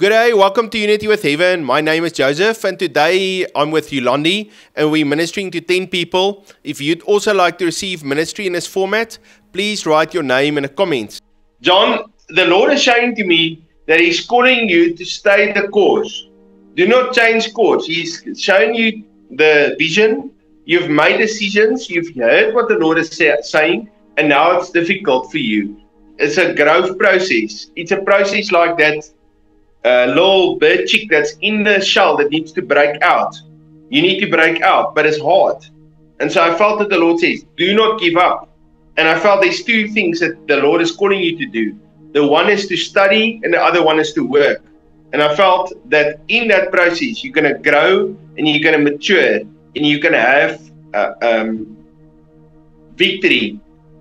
Good day, welcome to Unity with Heaven. My name is Joseph and today I'm with Yolandi and we're ministering to 10 people. If you'd also like to receive ministry in this format, please write your name in the comments. John, the Lord is saying to me that He's calling you to stay the course. Do not change course. He's showing you the vision. You've made decisions. You've heard what the Lord is saying and now it's difficult for you. It's a growth process. It's a process like that. Little bird chick that's in the shell that needs to break out. You need to break out, but it's hard. And so I felt that the Lord says, do not give up. And I felt there's two things that the Lord is calling you to do. The one is to study and the other one is to work. And I felt that in that process, you're going to grow and you're going to mature and you're going to have victory.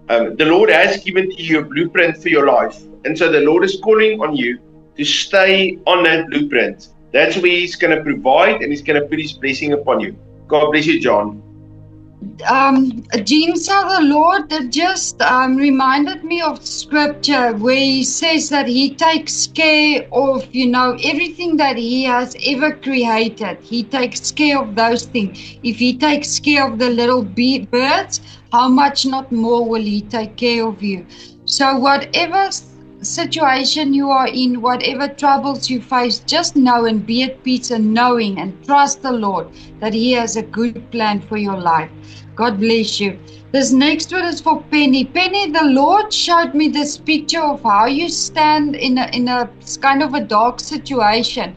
The Lord has given to you a blueprint for your life. And so the Lord is calling on you to stay on that blueprint. That's where He's going to provide and He's going to put His blessing upon you. God bless you, John. Gene, so the Lord just reminded me of scripture where He says that He takes care of, everything that He has ever created. He takes care of those things. If He takes care of the little birds, how much not more will He take care of you? So whatever situation you are in, whatever troubles you face, just know and be at peace and knowing and trust the Lord that He has a good plan for your life. God bless you. This next one is for Penny. Penny, the Lord showed me this picture of how you stand in a kind of a dark situation,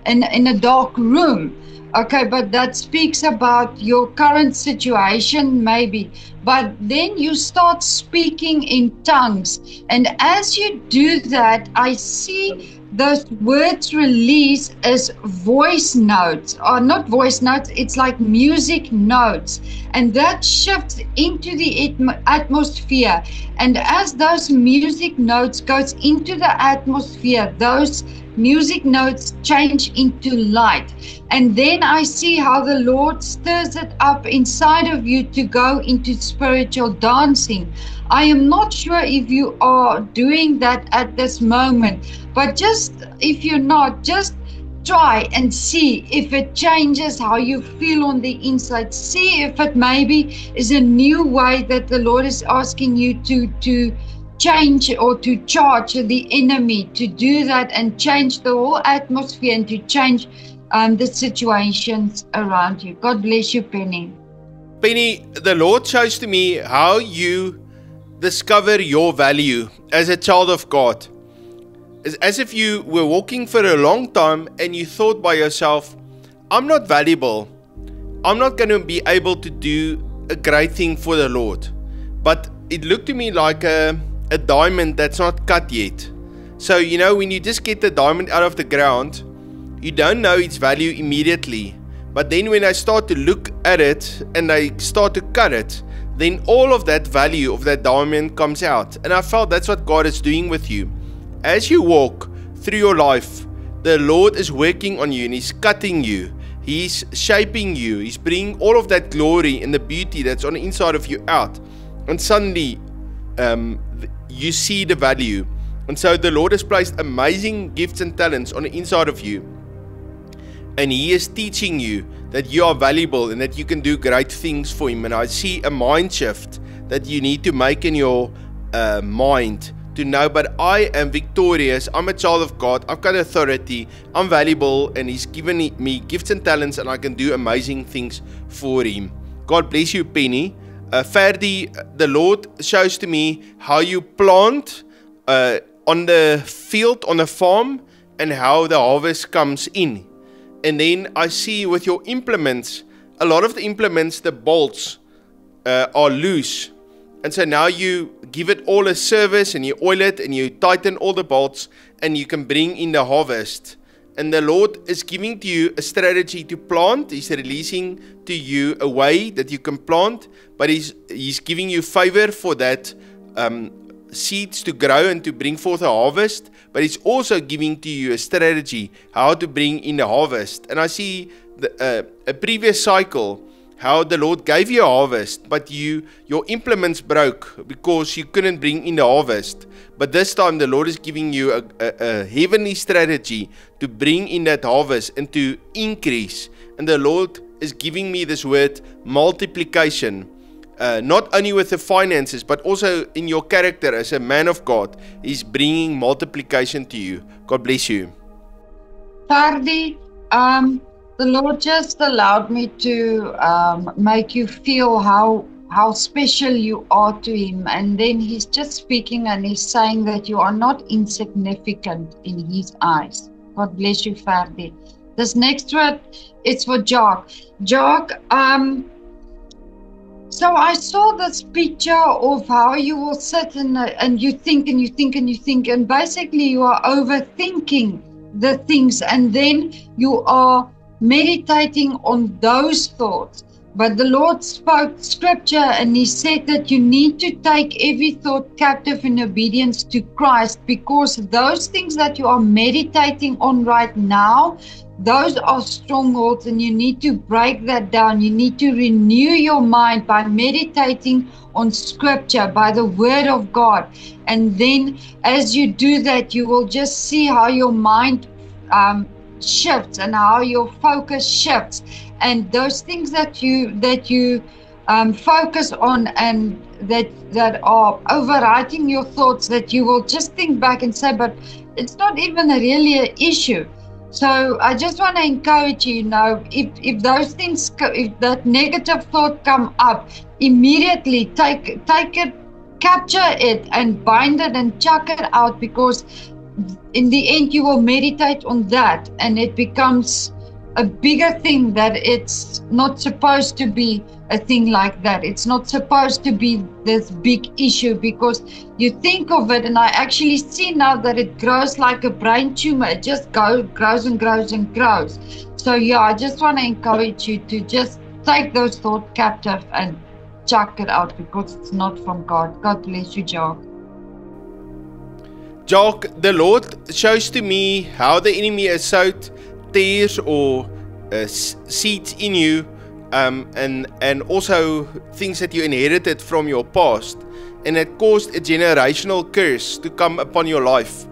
in a dark room. Okay, but that speaks about your current situation, maybe. But then you start speaking in tongues. And as you do that, I see those words release as voice notes, or not voice notes, it's like music notes. And that shifts into the atmosphere. And as those music notes goes into the atmosphere, those music notes change into light. And then I see how the Lord stirs it up inside of you to go into spiritual dancing. I am not sure if you are doing that at this moment, but just if you're not, just try and see if it changes how you feel on the inside. See if it maybe is a new way that the Lord is asking you to change or to charge the enemy, to do that and change the whole atmosphere and to change the situations around you. God bless you, Penny. Penny, the Lord shows to me how you discover your value as a child of God. It's as if you were walking for a long time and you thought by yourself, I'm not valuable. I'm not going to be able to do a great thing for the Lord. But it looked to me like a diamond that's not cut yet. So, when you just get the diamond out of the ground, you don't know its value immediately. But then when I start to look at it and I start to cut it, then all of that value of that diamond comes out. And I felt that's what God is doing with you. As you walk through your life, the Lord is working on you and He's cutting you. He's shaping you. He's bringing all of that glory and the beauty that's on the inside of you out. And suddenly, you see the value. And so the Lord has placed amazing gifts and talents on the inside of you. And He is teaching you that you are valuable and that you can do great things for Him. And I see a mind shift that you need to make in your mind to know, but I am victorious. I'm a child of God. I've got authority. I'm valuable and He's given me gifts and talents and I can do amazing things for Him. God bless you, Penny. Ferdy, the Lord shows to me how you plant on the field, on the farm, and how the harvest comes in. And then I see with your implements, a lot of the implements, the bolts are loose. And so now you give it all a service and you oil it and you tighten all the bolts and you can bring in the harvest. And the Lord is giving to you a strategy to plant. He's releasing to you a way that you can plant, but He's giving you favor for that seeds to grow and to bring forth a harvest. But He's also giving to you a strategy how to bring in the harvest. And I see a previous cycle, how the Lord gave you a harvest, but your implements broke because you couldn't bring in the harvest. But this time the Lord is giving you a heavenly strategy to bring in that harvest and to increase. And the Lord is giving me this word multiplication. Not only with the finances, but also in your character as a man of God. He's bringing multiplication to you. God bless you. Ferdi, the Lord just allowed me to make you feel how special you are to Him. And then He's just speaking and He's saying that you are not insignificant in His eyes. God bless you, Ferdi. This next word, it's for Jock. Jock, so I saw this picture of how you will sit and you think and you think and you think, and basically you are overthinking the things, and then you are meditating on those thoughts. But the Lord spoke scripture and He said that you need to take every thought captive in obedience to Christ, because those things that you are meditating on right now, those are strongholds, and you need to break that down. You need to renew your mind by meditating on scripture, by the word of God. And then as you do that, you will just see how your mind shifts and how your focus shifts. And those things that you focus on and that are overriding your thoughts, that you will just think back and say, but it's not even really an issue. So I just want to encourage you, if those things, if that negative thought come up, immediately take it, capture it and bind it and chuck it out, because in the end you will meditate on that and it becomes a bigger thing, that it's not supposed to be a thing like that. It's not supposed to be this big issue, because you think of it, and I actually see now that it grows like a brain tumor. It just grows and grows and grows. So yeah, I just want to encourage you to just take those thoughts captive and chuck it out, because it's not from God. God bless you, Jock. Jock, the Lord shows to me how the enemy has sowed tares or seeds in you, and also things that you inherited from your past, and it caused a generational curse to come upon your life.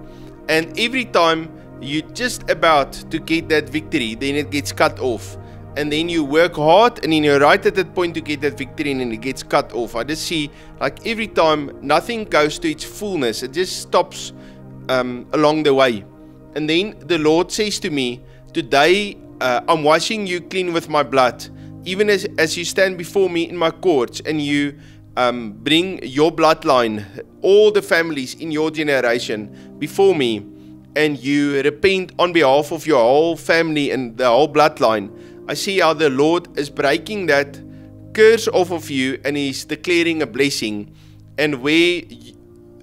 And every time you just about to get that victory, then it gets cut off, and then you work hard and then you're right at that point to get that victory, and then it gets cut off. I just see like every time nothing goes to its fullness, it just stops along the way. And then the Lord says to me, today I'm washing you clean with my blood, even as you stand before me in my courts, and you bring your bloodline, all the families in your generation before me, and you repent on behalf of your whole family and the whole bloodline. I see how the Lord is breaking that curse off of you, and He's declaring a blessing. And where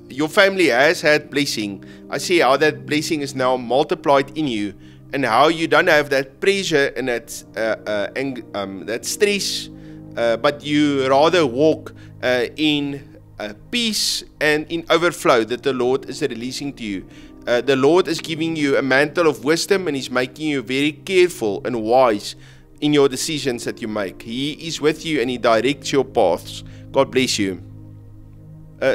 your family has had blessing, I see how that blessing is now multiplied in you, and how you don't have that pressure and that stress, but you rather walk in peace and in overflow that the Lord is releasing to you. The Lord is giving you a mantle of wisdom, and He's making you very careful and wise in your decisions that you make. He is with you and He directs your paths. God bless you.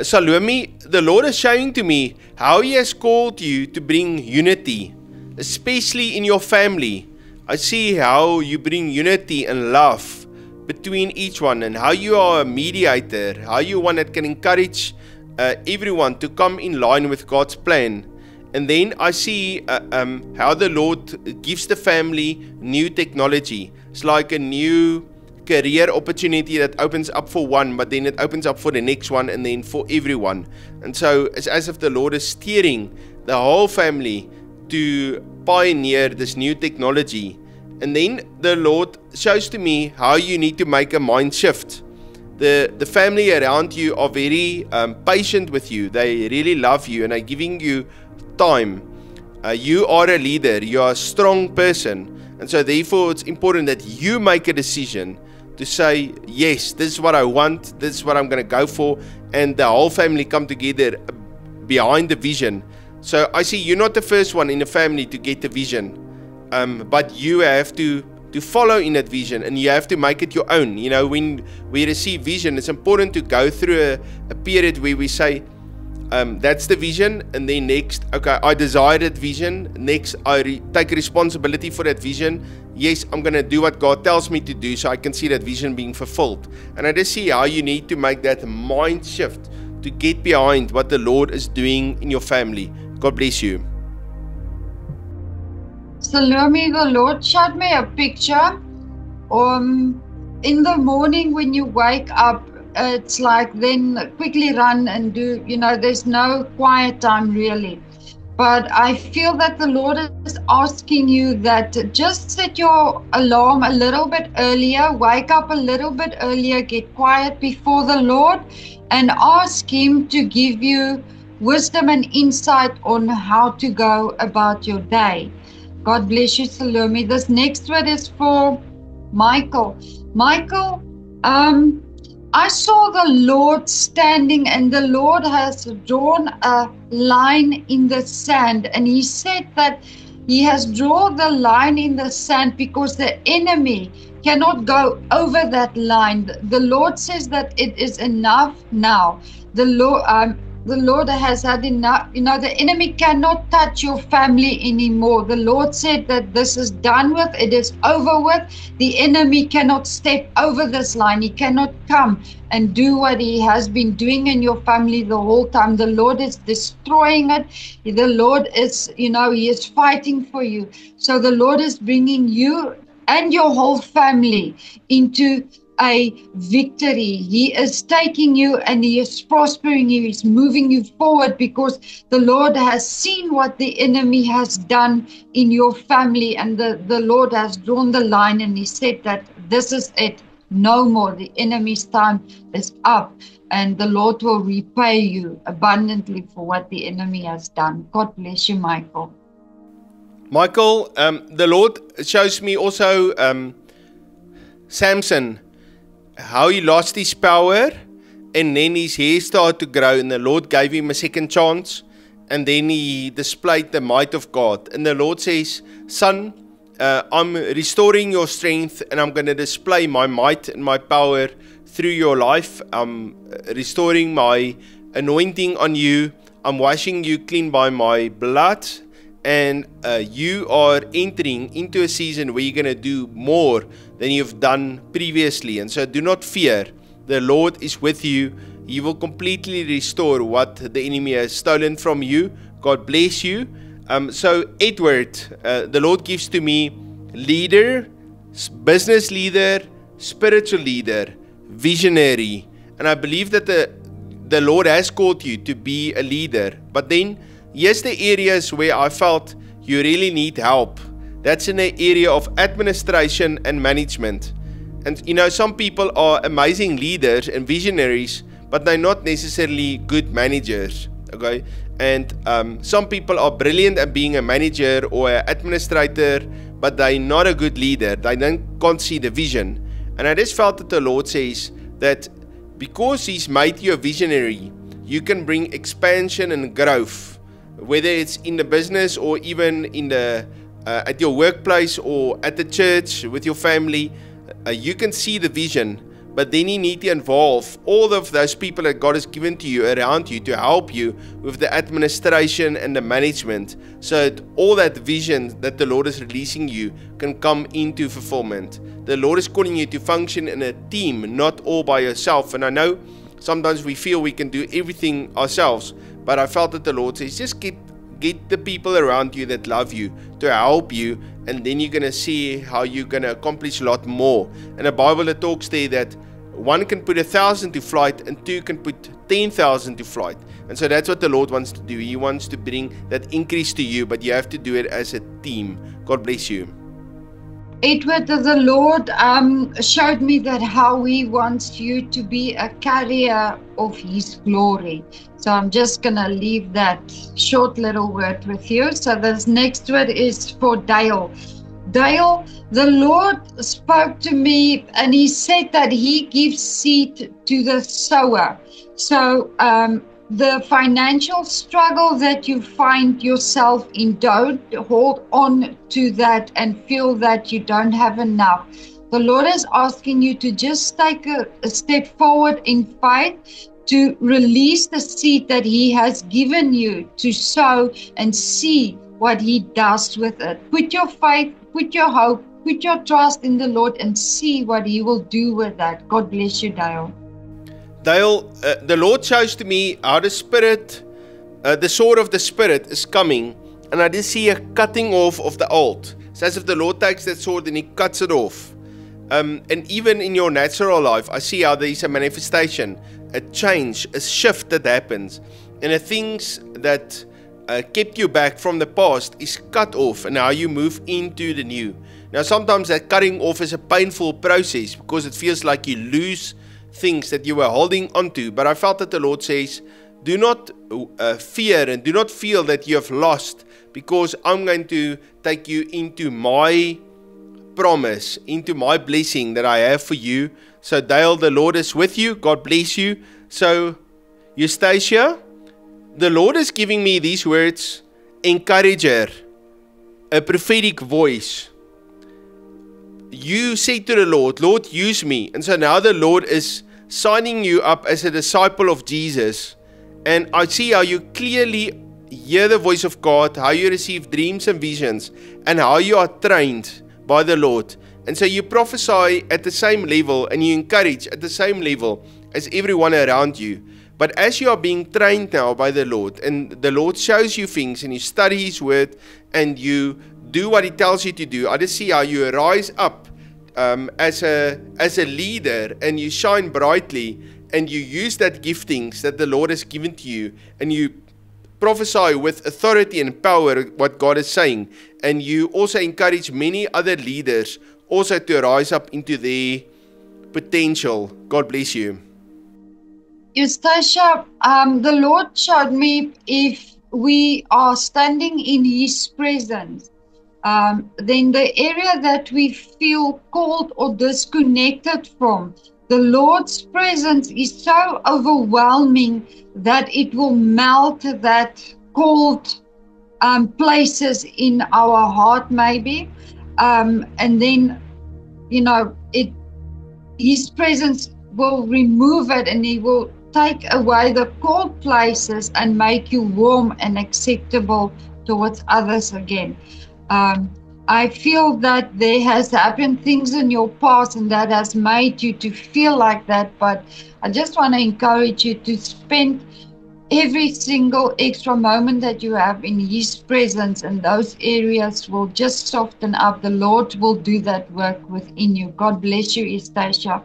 Salome, the Lord is showing to me how He has called you to bring unity, especially in your family. I see how you bring unity and love between each one, and how you are a mediator, how you one that can encourage everyone to come in line with God's plan. And then I see how the Lord gives the family new technology. It's like a new career opportunity that opens up for one, but then it opens up for the next one, and then for everyone. And so it's as if the Lord is steering the whole family to pioneer this new technology. And then the Lord shows to me how you need to make a mind shift. The family around you are very patient with you. They really love you and are giving you time. You are a leader. You are a strong person. And so therefore it's important that you make a decision to say, yes, this is what I want. This is what I'm going to go for. And the whole family come together behind the vision. So I see you're not the first one in the family to get the vision. But you have to follow in that vision, and you have to make it your own. When we receive vision, it's important to go through a period where we say, that's the vision. And then next, okay, I desire that vision. Next, I take responsibility for that vision. Yes, I'm going to do what God tells me to do so I can see that vision being fulfilled. And I just see how you need to make that mind shift to get behind what the Lord is doing in your family. God bless you. Salome, the Lord showed me a picture. In the morning when you wake up, it's like then quickly run and do, there's no quiet time really. But I feel that the Lord is asking you that just set your alarm a little bit earlier, wake up a little bit earlier, get quiet before the Lord, and ask Him to give you wisdom and insight on how to go about your day. God bless you, Salome. This next word is for Michael. Michael, I saw the Lord standing, and the Lord has drawn a line in the sand, and He said that He has drawn the line in the sand because the enemy cannot go over that line. The Lord says that it is enough now. The Lord has had enough. The enemy cannot touch your family anymore. The Lord said that this is done with. It is over with. The enemy cannot step over this line. He cannot come and do what he has been doing in your family the whole time. The Lord is destroying it. The Lord is, He is fighting for you. So the Lord is bringing you and your whole family into a victory. He is taking you and He is prospering you. He's moving you forward because the Lord has seen what the enemy has done in your family, and the Lord has drawn the line, and He said that this is it. No more. The enemy's time is up, and the Lord will repay you abundantly for what the enemy has done. God bless you, Michael. Michael, the Lord shows me also Samson, how he lost his power, and then his hair started to grow, and the Lord gave him a second chance, and then he displayed the might of God. And the Lord says, son, I'm restoring your strength, and I'm going to display my might and my power through your life. I'm restoring my anointing on you. I'm washing you clean by my blood, and you are entering into a season where you're going to do more than you've done previously. And so do not fear. The Lord is with you. He will completely restore what the enemy has stolen from you. God bless you. So Edward, the Lord gives to me leader, business leader, spiritual leader, visionary. And I believe that the Lord has called you to be a leader. But then here's the areas where I felt you really need help. That's in the area of administration and management. And some people are amazing leaders and visionaries, but they're not necessarily good managers. Okay? And some people are brilliant at being a manager or an administrator, but they're not a good leader. They can't see the vision. And I just felt that the Lord says that because He's made you a visionary, you can bring expansion and growth, whether it's in the business or even in the at your workplace or at the church with your family. You can see the vision, but then you need to involve all of those people that God has given to you around you to help you with the administration and the management, so that all that vision that the Lord is releasing you can come into fulfillment. The Lord is calling you to function in a team, not all by yourself. And I know sometimes we feel we can do everything ourselves, but I felt that the Lord says, just get the people around you that love you to help you, and then you're going to see how you're going to accomplish a lot more. And the Bible that talks there that one can put 1,000 to flight and two can put 10,000 to flight. And so that's what the Lord wants to do. He wants to bring that increase to you, but you have to do it as a team. God bless you. Edward, the Lord showed me that how He wants you to be a carrier of His glory. So I'm just going to leave that short little word with you. So this next word is for Dale. Dale, the Lord spoke to me and He said that He gives seed to the sower. So the financial struggle that you find yourself in, don't hold on to that and feel that you don't have enough. The Lord is asking you to just take a step forward in faith, to release the seed that He has given you to sow and see what He does with it. Put your faith, put your hope, put your trust in the Lord and see what He will do with that. God bless you, Dale. Dale, the Lord shows to me how the Spirit, the sword of the Spirit is coming, and I just see a cutting off of the old. It's as if the Lord takes that sword and He cuts it off. And even in your natural life, I see how there is a manifestation, a change, a shift that happens, and the things that kept you back from the past is cut off, and now you move into the new. Now sometimes that cutting off is a painful process because it feels like you lose things that you were holding onto, but I felt that the Lord says, do not fear and do not feel that you have lost, because I'm going to take you into my promise, into my blessing that I have for you. So Dale, the Lord is with you. God bless you. So Eustacia, the Lord is giving me these words: encourager, a prophetic voice. You say to the Lord, Lord, use me. And so now the Lord is signing you up as a disciple of Jesus. And I see how you clearly hear the voice of God, how you receive dreams and visions, and how you are trained by the Lord. And so you prophesy at the same level and you encourage at the same level as everyone around you. But as you are being trained now by the Lord, and the Lord shows you things, and you study His word, and you do what He tells you to do, I just see how you rise up as a leader, and you shine brightly, and you use that giftings that the Lord has given to you, and you prophesy with authority and power what God is saying, and you also encourage many other leaders also to rise up into their potential. God bless you. Eustacia, the Lord showed me if we are standing in His presence, then the area that we feel cold or disconnected from, the Lord's presence is so overwhelming that it will melt that cold places in our heart maybe. And then, His presence will remove it, and He will take away the cold places and make you warm and acceptable towards others again. I feel that there has happened things in your past and that has made you to feel like that, but I just want to encourage you to spend every single extra moment that you have in His presence, and those areas will just soften up. The Lord will do that work within you. God bless you, Eustacia.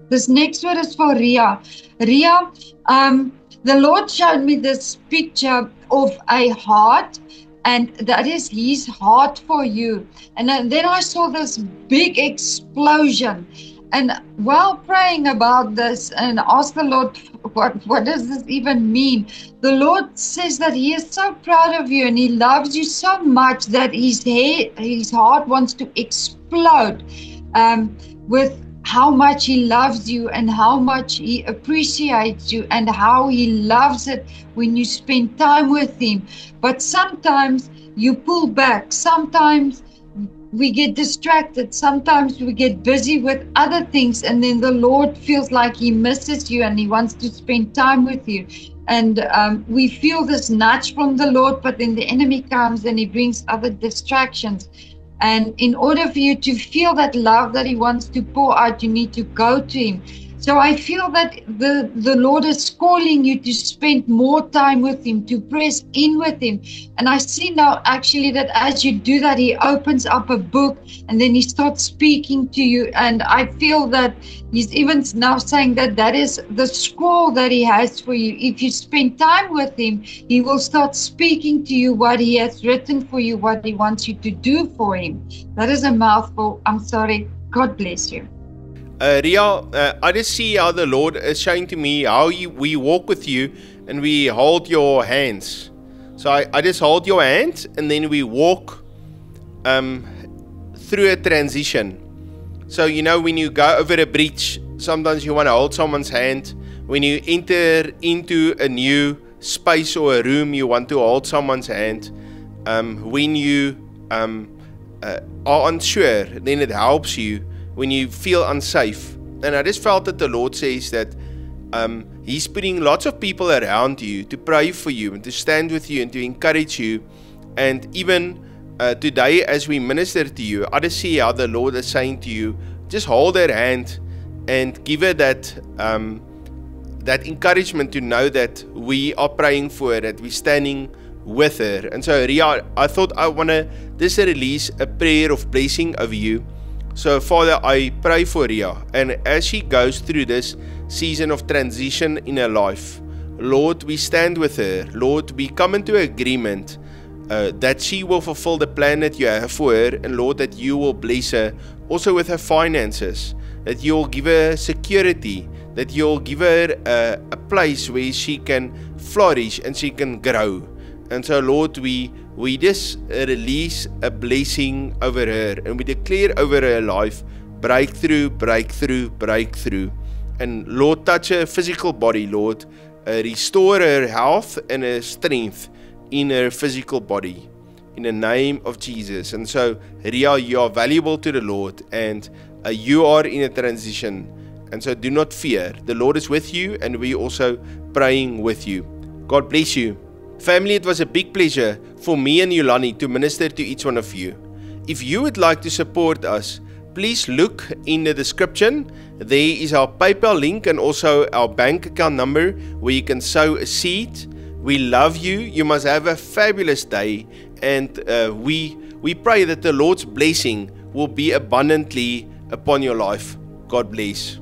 This next word is for Ria. Ria, the Lord showed me this picture of a heart, and that is His heart for you. And then I saw this big explosion. And while praying about this and asked the Lord, what does this even mean? The Lord says that He is so proud of you and He loves you so much that His heart wants to explode with how much He loves you and how much He appreciates you and how He loves it when you spend time with Him. But sometimes you pull back. Sometimes we get distracted. Sometimes we get busy with other things, and then the Lord feels like He misses you and He wants to spend time with you. And we feel this nudge from the Lord, but then the enemy comes and he brings other distractions. And in order for you to feel that love that He wants to pour out, you need to go to Him. So I feel that the Lord is calling you to spend more time with Him, to press in with Him. And I see now actually that as you do that, He opens up a book and then He starts speaking to you. And I feel that He's even now saying that that is the scroll that He has for you. If you spend time with Him, He will start speaking to you what He has written for you, what He wants you to do for Him. That is a mouthful. I'm sorry. God bless you. Ria, I just see how the Lord is showing to me how we walk with you and we hold your hands. So I just hold your hand and then we walk through a transition. So when you go over a bridge, sometimes you want to hold someone's hand. When you enter into a new space or a room, you want to hold someone's hand. When you are unsure, then it helps you when you feel unsafe. And I just felt that the Lord says that He's putting lots of people around you to pray for you and to stand with you and to encourage you. And even today, as we minister to you, I just see how the Lord is saying to you, just hold her hand and give her that encouragement to know that we are praying for her, that we're standing with her. And so, Ria, I thought I want to just release a prayer of blessing over you. So, Father, I pray for Ria, and as she goes through this season of transition in her life, Lord, we stand with her. Lord, we come into agreement that she will fulfill the plan that you have for her, and Lord, that you will bless her also with her finances, that you will give her security, that you will give her a place where she can flourish and she can grow. And so, Lord, we just release a blessing over her, and we declare over her life breakthrough, breakthrough, breakthrough. And Lord, touch her physical body, Lord. Restore her health and her strength in her physical body, in the name of Jesus. And so, Ria, you are valuable to the Lord, and you are in a transition. And so do not fear. The Lord is with you, and we also praying with you. God bless you. Family, it was a big pleasure for me and Yolani to minister to each one of you. If you would like to support us, please look in the description. There is our PayPal link and also our bank account number where you can sow a seed. We love you. You must have a fabulous day, and we pray that the Lord's blessing will be abundantly upon your life. God bless.